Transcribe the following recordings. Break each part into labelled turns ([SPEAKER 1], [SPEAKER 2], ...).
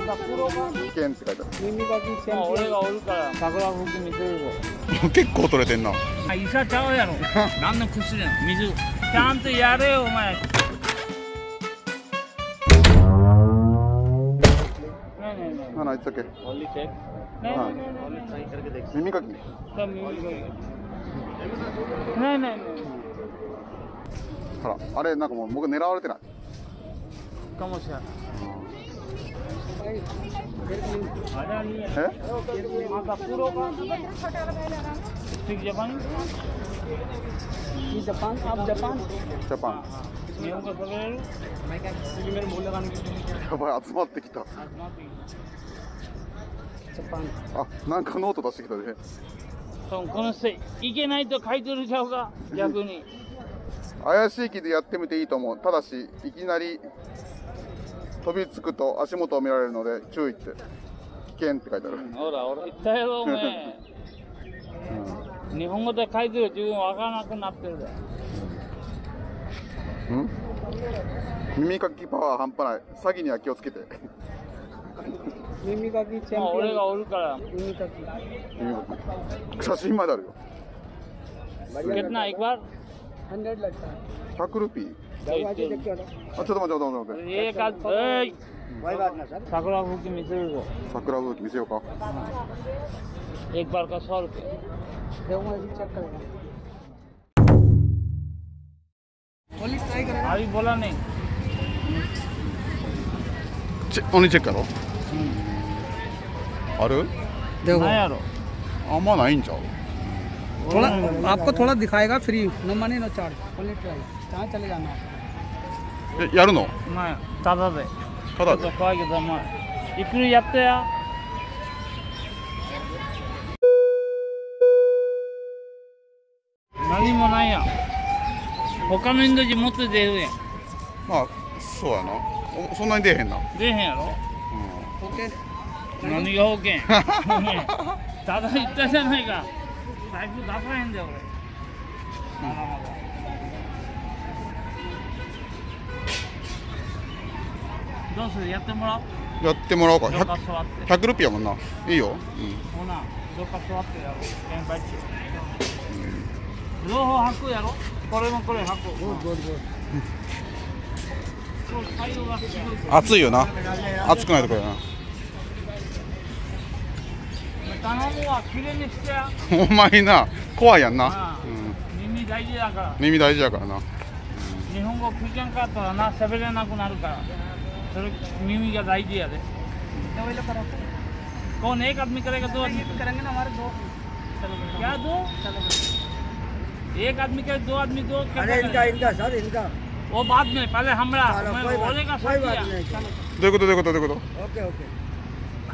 [SPEAKER 1] 危険って書いてある。
[SPEAKER 2] 俺がおるから桜吹雪見てるぞ。
[SPEAKER 1] 結構取れてんな。
[SPEAKER 2] あ、医者ちゃうやろ。何の薬やの。水ちゃんとやれよお前。
[SPEAKER 1] 何いつだっけ？耳かき。ほら、あれなんかもう僕狙われてない。
[SPEAKER 2] かもしれない。
[SPEAKER 1] え？ジャパン。
[SPEAKER 2] 日本語喋れる？
[SPEAKER 1] やばい、集まってきた。あ、なんかノート出してきたで。
[SPEAKER 2] この人いけないと書いてるちゃうか、逆に。
[SPEAKER 1] 怪しい木でやってみていいと思う。ただし、いきなり飛びつくと足元を見られるので注意って。危険って書いてある。
[SPEAKER 2] ほら、俺言ったやろ、お前。日本語で書いてる自分わからなくなってるで。
[SPEAKER 1] 耳かきパワー半端ない。詐欺には気をつけて。
[SPEAKER 2] 耳かきチャンピオン。俺がおるから耳かき。
[SPEAKER 1] 写真まであるよ。
[SPEAKER 2] कितना एक बार
[SPEAKER 1] 100लगता है। 100 रुपये।
[SPEAKER 2] あ、ちょっと待って。桜吹雪見せるぞ。
[SPEAKER 1] 桜吹雪見せようか。
[SPEAKER 2] एक बार का 100 रुपये。अभी बोला नहीं।
[SPEAKER 1] ओनली चेक करो।ある？देखो।
[SPEAKER 2] नहीं यारो।
[SPEAKER 1] あんまないんちゃう？थोड़ा
[SPEAKER 3] आपको थोड़ा दिखाएगा free no money no charge only try कहाँ चले जाना
[SPEAKER 1] やるの？
[SPEAKER 2] まあただで。
[SPEAKER 1] ただで。
[SPEAKER 2] 怖いけどまあゆっくりやってや。何もないやん。他のインド人もっと出るやん。
[SPEAKER 1] まあそうやな。そんなに出えへんな。
[SPEAKER 2] 出えへんやろ？何が保険？ただ言ったじゃないか。財布出さへんだよ俺。まだまだ。どうする？やってもらおう。
[SPEAKER 1] やってもらおうか。
[SPEAKER 2] どっか座って。
[SPEAKER 1] 100ルピアもんな。いいよ。
[SPEAKER 2] ほな、どっか座ってやろう。現場中。両方履くやろ？これもこれ履く。
[SPEAKER 1] 暑いよな。暑くないとこやな。
[SPEAKER 2] 頼むわ、きれいにしてや。
[SPEAKER 1] お前な、怖いやんな。
[SPEAKER 2] 耳大事だから。
[SPEAKER 1] 耳大事だからな。
[SPEAKER 2] 日本語聞けんかったらな、喋れなくなるから。それ耳が大事やで。कौन एक आदमी करेगा दो आदमी करेंगे ना हमारे दो क्या दो एक आदमी का दो आदमी दो इनका सर इनका वो बाद में पहले हमरा बोलेगा
[SPEAKER 1] どういうことどういうことどういうこと
[SPEAKER 2] ओके ओके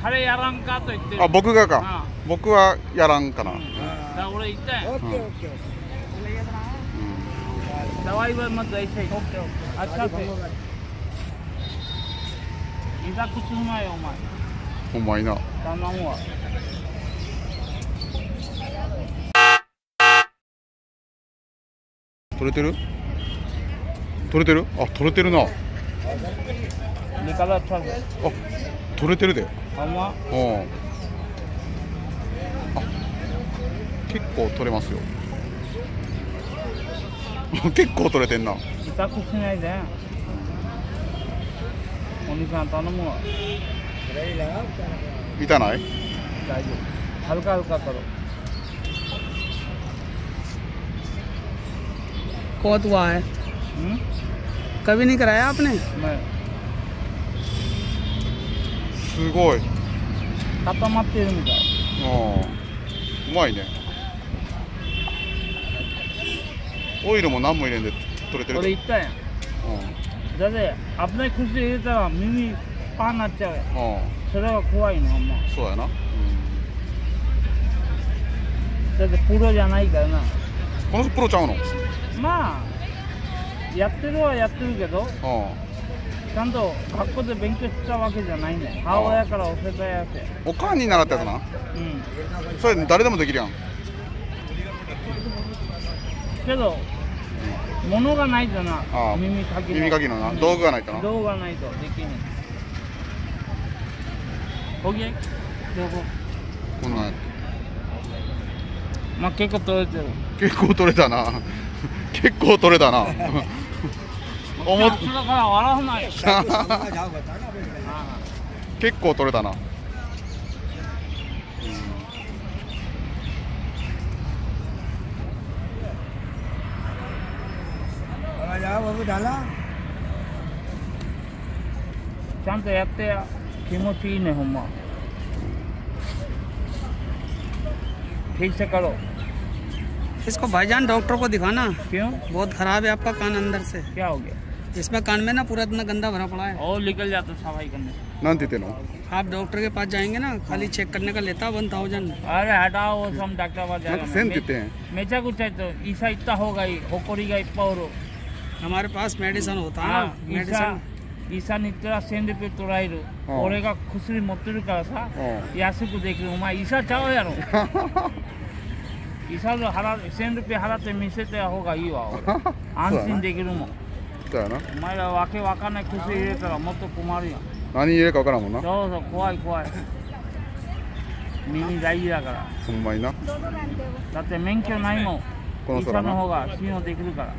[SPEAKER 2] खड़ेやらんかと言ってる。
[SPEAKER 1] あ、僕がか。僕はやらんかな。
[SPEAKER 2] 俺言ったよ。ओके ओके दवाई वर मत ऐसे ही अच्छा से इधर कुछ नहीं हैお前
[SPEAKER 1] ほんまにな。
[SPEAKER 2] 頼むわ。
[SPEAKER 1] 取れてる？取れてる？あ、取れてるな。あ、取れてるで。
[SPEAKER 2] ほんま？
[SPEAKER 1] あ、結構取れますよ。結構取れてんな。
[SPEAKER 2] 痛くしないで。お兄さん頼むわ。
[SPEAKER 1] 痛ない？
[SPEAKER 2] 大丈夫。हल्का हल्का करो।
[SPEAKER 3] बहुत हुआ है कभी नहीं कराया आपने?
[SPEAKER 1] すごい。
[SPEAKER 2] 固まってるみたい。
[SPEAKER 1] うまいね。オイルも何も入れんで取れてる。
[SPEAKER 2] 俺言ったやん。だって危ない薬入れたら耳パーになっちゃうやん。それは怖いのほんま。
[SPEAKER 1] そうやな。
[SPEAKER 2] だってプロじゃないからな。
[SPEAKER 1] この人プロちゃうの？
[SPEAKER 2] まあやってるはやってるけど、ちゃんと学校で勉強したわけじゃないんだよ。母親から教えたやつや。
[SPEAKER 1] おかんに習ったやつな。それ誰でもできるやん。
[SPEAKER 2] けど物がないとな。耳かきのな。
[SPEAKER 1] 道具がないとな。
[SPEAKER 2] 道具がないとできない。ほげどこ
[SPEAKER 1] こんなんや
[SPEAKER 2] まあ結構取れてる
[SPEAKER 1] 結構取れたな結構取れたな思っ
[SPEAKER 2] それから笑わないよ
[SPEAKER 1] 結構取れたな
[SPEAKER 2] ちゃんとやってや気持ちいいねほんまठीक से करो
[SPEAKER 3] इसको भाईजान डॉक्टर को दिखाना
[SPEAKER 2] क्यों
[SPEAKER 3] बहुत खराब है आपका कान अंदर से
[SPEAKER 2] क्या हो गया
[SPEAKER 3] इसमें कान में ना पूरा इतना गंदा भरा पड़ा है
[SPEAKER 2] और निकल जाता सफाई करने से
[SPEAKER 1] なんて言ってんの
[SPEAKER 3] आप डॉक्टर के पास जाएंगे ना खाली चेक करने का लेता 1000
[SPEAKER 2] अरे हटाओ वो सब डॉक्टर पास
[SPEAKER 1] なんか線って言ってん
[SPEAKER 2] मेचा कुछ है तो ईसा इतना होगा ही होकोरी का इप्पा और
[SPEAKER 3] हमारे पास मेडिसिन होता है ना मेडिसिन
[SPEAKER 2] 医者に言ったら1000ルピー取られる、俺が薬持ってるからさ、安くできるお前医者ちゃうやろ医者の1000ルピー払って見せた方がいいわ俺安心できるもん
[SPEAKER 1] そうやな
[SPEAKER 2] お前らわけわかんない薬入れたらもっと困るやん
[SPEAKER 1] 何入れるか分からんもんな
[SPEAKER 2] そうそう怖い怖い耳大事だから
[SPEAKER 1] ほんまにな
[SPEAKER 2] だって免許ないもん医者
[SPEAKER 1] この空な
[SPEAKER 2] の方が信用できるから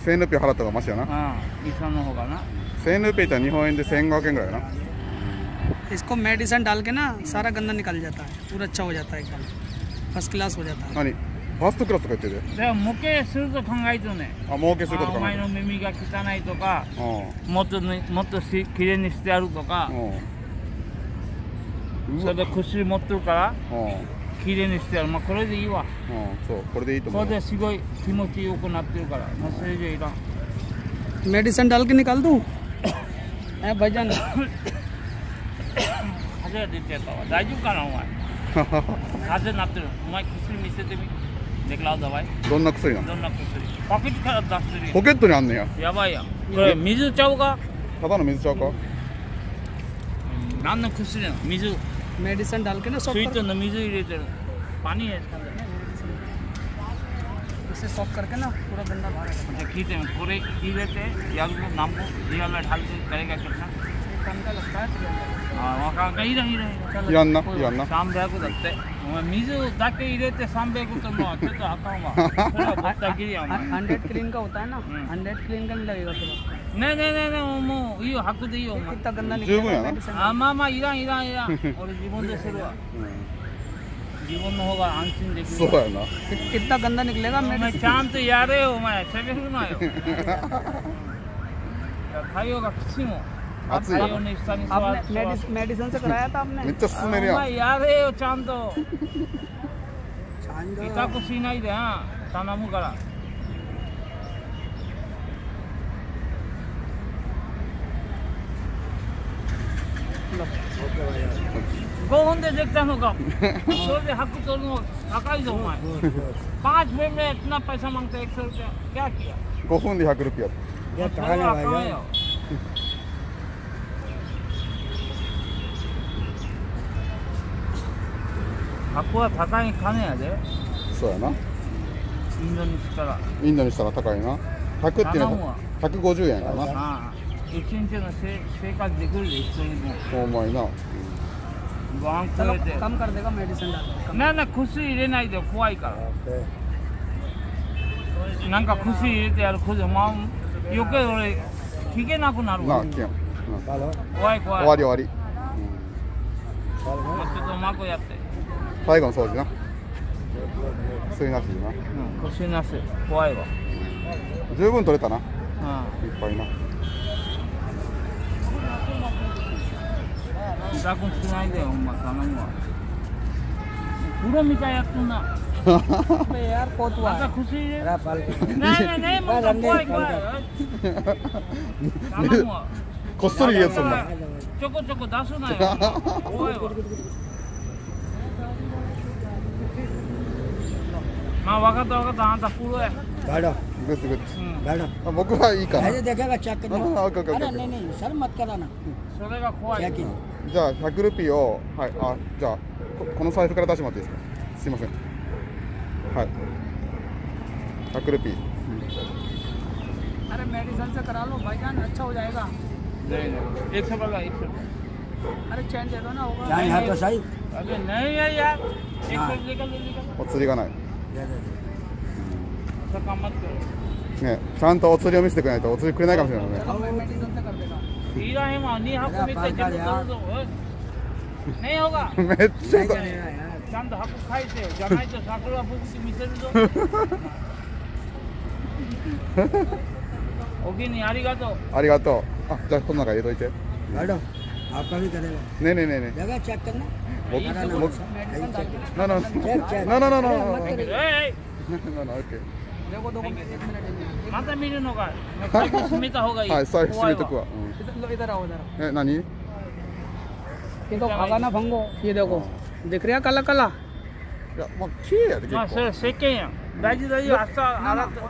[SPEAKER 1] 1000ルピー払った方がマシやな
[SPEAKER 2] うん医者の方がな
[SPEAKER 1] 1000ルピーって日本円で1500円ぐらいやな
[SPEAKER 3] इसको मेडिसिन डाल के ना सारा गंदा निकल जाता है पूरा अच्छा हो जाता है एकदम फर्स्ट क्लास हो जाता है
[SPEAKER 1] 何ファーストクラスとか言ってる
[SPEAKER 2] でも模型すると考えとね
[SPEAKER 1] あ儲けすることかな
[SPEAKER 2] お前の耳が汚いとか
[SPEAKER 1] う
[SPEAKER 2] もっときれいにしてやるとか
[SPEAKER 1] ん
[SPEAKER 2] それで薬持ってるからきれいにしてやるまあこれでいいわ
[SPEAKER 1] そうこれでいいと思う
[SPEAKER 2] これですごい気持ちよくなってるからもうそれじゃいらん
[SPEAKER 3] मेडिसिन डाल के निकाल दूँ भाईजान
[SPEAKER 2] 風が出てやったわ大丈夫かなお前風になってるお前薬見せてみできらうだわい
[SPEAKER 1] どんな薬なの
[SPEAKER 2] どんな薬パケットから出してるよ
[SPEAKER 1] ポケットにあんねや
[SPEAKER 2] やばいやんこれ水ちゃうか
[SPEAKER 1] ただの水ちゃうか
[SPEAKER 2] 何の薬なの水
[SPEAKER 3] मेडिसिन डाल के ना
[SPEAKER 2] スイートの水入れてるパニーですかね
[SPEAKER 3] इसे सॉफ्ट करके ना पूरा गंदा बाहर
[SPEAKER 2] じゃあ聞いてみこれ入れてやるの何本リアルढाल के करेगा कितना
[SPEAKER 3] कान का लगता है
[SPEAKER 2] あ分かんないいらんいらん
[SPEAKER 1] いらんないらんな
[SPEAKER 2] 300だってお前水だけ入れて300ってのはちょっとあかんわそれはぼったきりやお前
[SPEAKER 3] 100 क्लीन का होता है ना 100 क्लीन का नहीं लगेगा फिर
[SPEAKER 2] ねえねえねえねえもういいよ白でいいよお前
[SPEAKER 3] कितना गंदा
[SPEAKER 1] 十分やな
[SPEAKER 3] मेडिसिन
[SPEAKER 2] あまあまあいらんいらんいらん俺自分でするわ自分の方が安心できる
[SPEAKER 1] そうやな
[SPEAKER 3] कितना गंदा निकलेगा
[SPEAKER 2] お前
[SPEAKER 3] मेडिसिन
[SPEAKER 2] ちゃんとやれよお前しゃべるなよ太陽がきついもん
[SPEAKER 1] 暑いよ
[SPEAKER 2] 太陽に下に座って
[SPEAKER 3] आपने मेडिसिन से कराया था
[SPEAKER 1] め
[SPEAKER 3] आपने
[SPEAKER 1] っちゃ進めるやん
[SPEAKER 2] お前やれよちゃんと痛くしないでな頼むから5分でできたのかそれで100取るの高いぞお前5分में इतना पैसा मांगते 100 रुपया क्या किया
[SPEAKER 1] 5分で100ルピーやった
[SPEAKER 2] それはあかんよ100は高い金やで
[SPEAKER 1] そうやな
[SPEAKER 2] インドにしたら
[SPEAKER 1] インドにしたら高いな100っていうのは150円やな
[SPEAKER 2] ああ一日の生活できるで一人も
[SPEAKER 1] ほんまにな
[SPEAKER 2] ご飯食
[SPEAKER 3] चलो
[SPEAKER 2] えて
[SPEAKER 3] कम कर देगा मेडिसिन डाल के
[SPEAKER 2] なんだ薬入れないで怖いからなんか薬入れてやることまあ余計俺聞けなくなるわ
[SPEAKER 1] なあきやん
[SPEAKER 2] 怖い怖い
[SPEAKER 1] 終わり終わり
[SPEAKER 2] もうちょっとうまくやって
[SPEAKER 1] 最後の掃除な薬なしでな
[SPEAKER 2] 薬なし怖いわ
[SPEAKER 1] 十分取れたな
[SPEAKER 2] うん
[SPEAKER 1] いっぱいな
[SPEAKER 2] 痛くしないでよほんま頼むわプロみたいやってんな
[SPEAKER 3] अबे यार बहुत हुआ
[SPEAKER 2] また薬入れる
[SPEAKER 3] है पाल
[SPEAKER 2] ねえねえねえもう怖い怖い頼むわ
[SPEAKER 1] こっそり言うやつそんな
[SPEAKER 2] ちょこちょこ出すなよ怖いわまあ分かった分かったあんたプロや
[SPEAKER 3] बैठो
[SPEAKER 1] グッズグッズ
[SPEAKER 3] बैठो
[SPEAKER 1] あ僕はいいかな
[SPEAKER 3] ऐसे देखेगा चेक करना
[SPEAKER 1] हाँ, हाँ, ओके, ओके,
[SPEAKER 3] अरे
[SPEAKER 1] ओके।
[SPEAKER 3] नहीं नहीं सर मत कराना
[SPEAKER 2] それが怖い
[SPEAKER 3] चेक इन
[SPEAKER 1] じゃあ100ルピーをはいあじゃあこの財布から出してもらっていいですかすいませんはい100ルピー
[SPEAKER 3] अरे मेडिसिन से करा लो भाईजान अच्छा हो जाएगा
[SPEAKER 2] 100 रुपये 100
[SPEAKER 3] अरे चैन दे दो ना होगा
[SPEAKER 4] क्या यहाँ तो सही
[SPEAKER 2] अबे नहीं है यार एक मिनट निकल निकल
[SPEAKER 1] お釣りがない
[SPEAKER 4] दे दे दे
[SPEAKER 2] ऐसा काम मत करो
[SPEAKER 1] ね、ちゃんとお釣りを見せてくれないとお釣りくれないかもしれないね
[SPEAKER 3] मेडिसिन से कर देगा
[SPEAKER 2] いらへんわ2箱見て全部取るぞおいねえほうが
[SPEAKER 1] めっちゃ
[SPEAKER 4] नहीं करेगा यार
[SPEAKER 2] ちゃんと箱返せよじゃないと桜吹雪見せるぞお気にありがとう
[SPEAKER 1] ありがとうあ、じゃあこの中入れといてね
[SPEAKER 4] बैठो आपका भी करेगा
[SPEAKER 1] えねえねえねえ
[SPEAKER 4] जगह चेक करना
[SPEAKER 1] 僕
[SPEAKER 4] हरा ना
[SPEAKER 1] 僕
[SPEAKER 4] सही चेक
[SPEAKER 1] ななな
[SPEAKER 4] चेक चेक
[SPEAKER 1] ななななななななな
[SPEAKER 2] えい
[SPEAKER 1] オッケー
[SPEAKER 3] देखो दो 1 मिनट
[SPEAKER 2] また見るのか財布閉めた方がいい
[SPEAKER 1] はい、財布閉めとくわ、
[SPEAKER 3] इधर आओ इधर
[SPEAKER 1] うん、え、何
[SPEAKER 3] ये तो खागा ना भंगो ये देखो दिख रहा काला काला
[SPEAKER 1] いや、まあ、綺麗やで結
[SPEAKER 2] まあそれ
[SPEAKER 1] 構
[SPEAKER 2] 石鹸やん大事大事明日洗ってね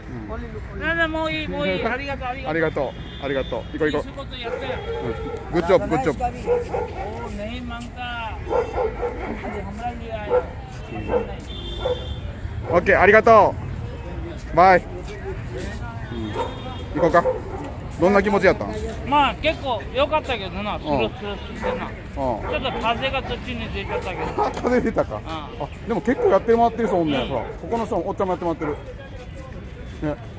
[SPEAKER 2] えねえもういいもういいありがとうありがとう
[SPEAKER 1] ありがとうありがとう行こう行こ
[SPEAKER 2] 仕事やったよ
[SPEAKER 1] う、グッジョブグッジョブ
[SPEAKER 4] इसका भी
[SPEAKER 2] ओ नहीं मांगता अरे हमरा लिए आया नहीं
[SPEAKER 1] オッケー、ありがとうバイ、行こうかどんな気持ちやったん
[SPEAKER 2] まあ結構良かったけどなスルスルしてな
[SPEAKER 1] う
[SPEAKER 2] ちょっと風がそっちに出ちゃったけど
[SPEAKER 1] ん風出たかあ、でも結構やってもらってる人おんねんほらここの人もおっちゃんもやってもらってるね